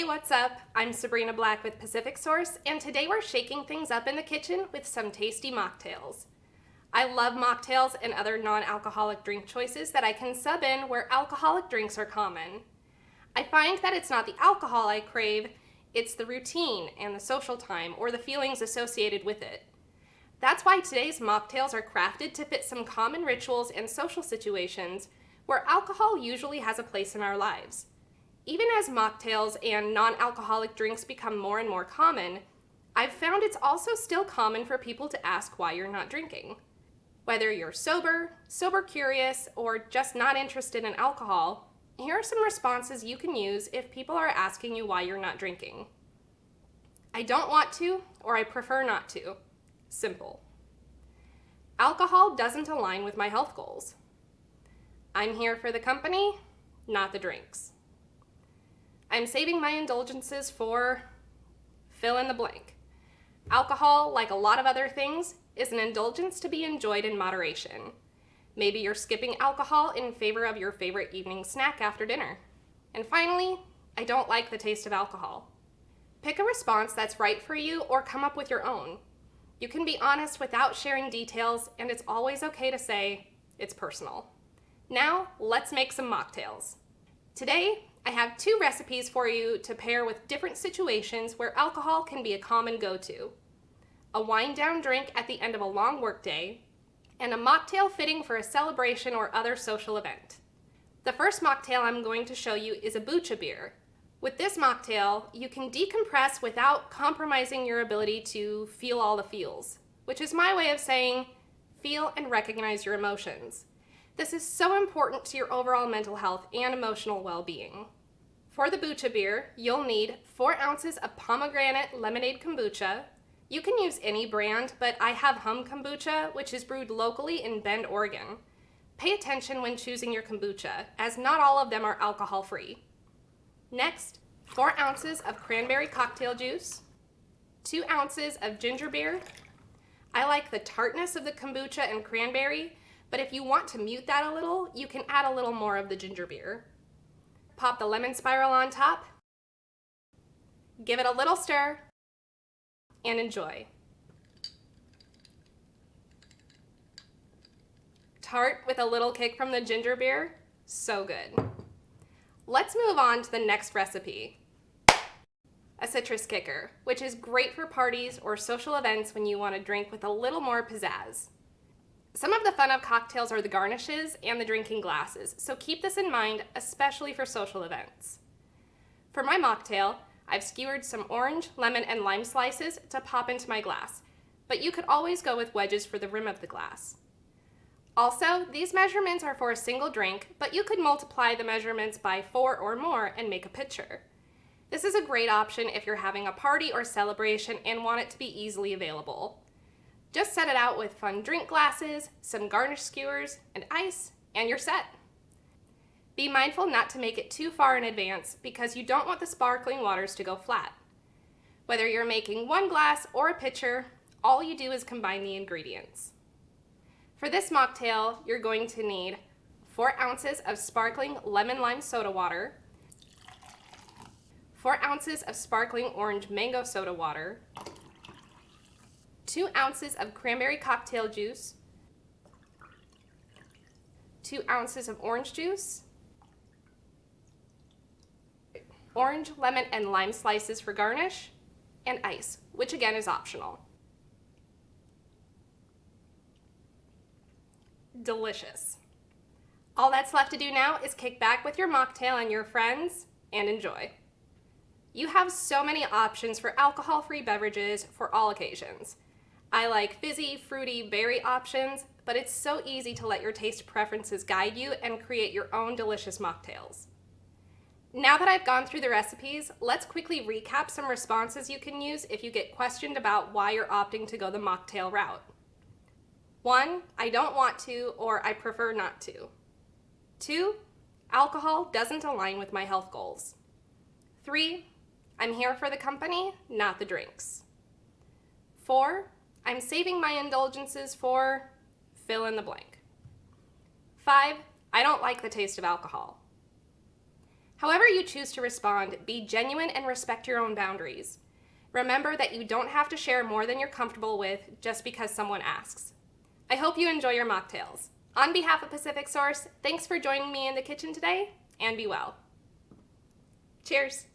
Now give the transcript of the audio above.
Hey, what's up? I'm Sabrina Black with PacificSource, and today we're shaking things up in the kitchen with some tasty mocktails. I love mocktails and other non-alcoholic drink choices that I can sub in where alcoholic drinks are common. I find that it's not the alcohol I crave, it's the routine and the social time or the feelings associated with it. That's why today's mocktails are crafted to fit some common rituals and social situations where alcohol usually has a place in our lives. Even as mocktails and non-alcoholic drinks become more and more common, I've found it's also still common for people to ask why you're not drinking. Whether you're sober curious, or just not interested in alcohol, here are some responses you can use if people are asking you why you're not drinking. I don't want to, or I prefer not to. Simple. Alcohol doesn't align with my health goals. I'm here for the company, not the drinks. I'm saving my indulgences for fill in the blank. Alcohol, like a lot of other things, is an indulgence to be enjoyed in moderation. Maybe you're skipping alcohol in favor of your favorite evening snack after dinner. And finally, I don't like the taste of alcohol. Pick a response that's right for you or come up with your own. You can be honest without sharing details, and it's always okay to say it's personal. Now, let's make some mocktails. Today, I have 2 recipes for you to pair with different situations where alcohol can be a common go-to. A wind-down drink at the end of a long workday, and a mocktail fitting for a celebration or other social event. The first mocktail I'm going to show you is a bucha beer. With this mocktail, you can decompress without compromising your ability to feel all the feels, which is my way of saying feel and recognize your emotions. This is so important to your overall mental health and emotional well-being. For the bucha beer, you'll need 4 ounces of pomegranate lemonade kombucha. You can use any brand, but I have Hum Kombucha, which is brewed locally in Bend, Oregon. Pay attention when choosing your kombucha, as not all of them are alcohol-free. Next, 4 ounces of cranberry cocktail juice, 2 ounces of ginger beer. I like the tartness of the kombucha and cranberry, but if you want to mute that a little, you can add a little more of the ginger beer. Pop the lemon spiral on top, give it a little stir, and enjoy. Tart with a little kick from the ginger beer, so good. Let's move on to the next recipe. A citrus kicker, which is great for parties or social events when you want to drink with a little more pizzazz. Some of the fun of cocktails are the garnishes and the drinking glasses, so keep this in mind, especially for social events. For my mocktail, I've skewered some orange, lemon, and lime slices to pop into my glass, but you could always go with wedges for the rim of the glass. Also, these measurements are for a single drink, but you could multiply the measurements by 4 or more and make a pitcher. This is a great option if you're having a party or celebration and want it to be easily available. Just set it out with fun drink glasses, some garnish skewers, and ice, and you're set. Be mindful not to make it too far in advance because you don't want the sparkling waters to go flat. Whether you're making 1 glass or a pitcher, all you do is combine the ingredients. For this mocktail, you're going to need 4 ounces of sparkling lemon lime soda water, 4 ounces of sparkling orange mango soda water, 2 ounces of cranberry cocktail juice, 2 ounces of orange juice, orange, lemon, and lime slices for garnish, and ice, which again is optional. Delicious. All that's left to do now is kick back with your mocktail and your friends and enjoy. You have so many options for alcohol-free beverages for all occasions. I like fizzy, fruity, berry options, but it's so easy to let your taste preferences guide you and create your own delicious mocktails. Now that I've gone through the recipes, let's quickly recap some responses you can use if you get questioned about why you're opting to go the mocktail route. 1, I don't want to, or I prefer not to. 2, alcohol doesn't align with my health goals. 3, I'm here for the company, not the drinks. 4, I'm saving my indulgences for fill in the blank. 5, I don't like the taste of alcohol. However you choose to respond, be genuine and respect your own boundaries. Remember that you don't have to share more than you're comfortable with just because someone asks. I hope you enjoy your mocktails. On behalf of PacificSource, thanks for joining me in the kitchen today, and be well. Cheers.